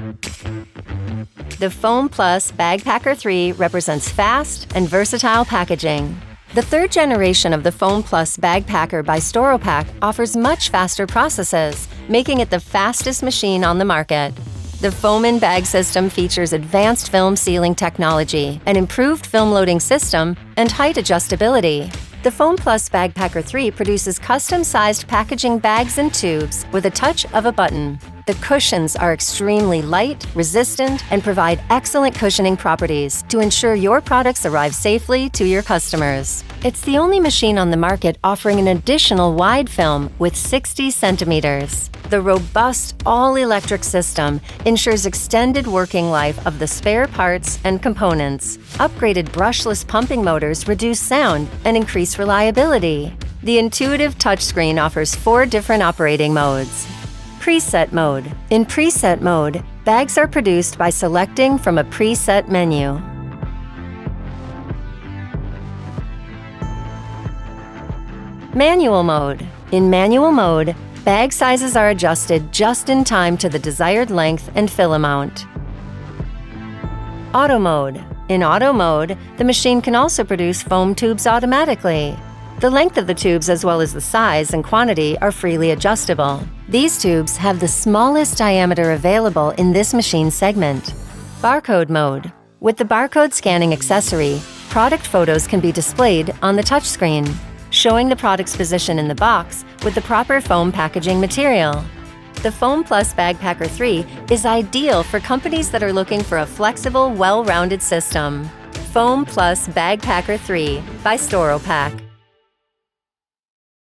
The FOAMplus Bag Packer 3 represents fast and versatile packaging. The third generation of the FOAMplus Bag Packer by Storopack offers much faster processes, making it the fastest machine on the market. The foam in bag system features advanced film sealing technology, an improved film loading system, and height adjustability. The FOAMplus Bag Packer 3 produces custom-sized packaging bags and tubes with a touch of a button. The cushions are extremely light, resistant, and provide excellent cushioning properties to ensure your products arrive safely to your customers. It's the only machine on the market offering an additional wide film with 60 centimeters. The robust all-electric system ensures extended working life of the spare parts and components. Upgraded brushless pumping motors reduce sound and increase reliability. The intuitive touchscreen offers 4 different operating modes. Preset mode. In preset mode, bags are produced by selecting from a preset menu. Manual mode. In manual mode, bag sizes are adjusted just in time to the desired length and fill amount. Auto mode. In auto mode, the machine can also produce foam tubes automatically. The length of the tubes as well as the size and quantity are freely adjustable. These tubes have the smallest diameter available in this machine segment. Barcode mode. With the barcode scanning accessory, product photos can be displayed on the touchscreen, showing the product's position in the box with the proper foam packaging material. The FOAMplus Bag Packer 3 is ideal for companies that are looking for a flexible, well-rounded system. FOAMplus Bag Packer 3 by Storopack.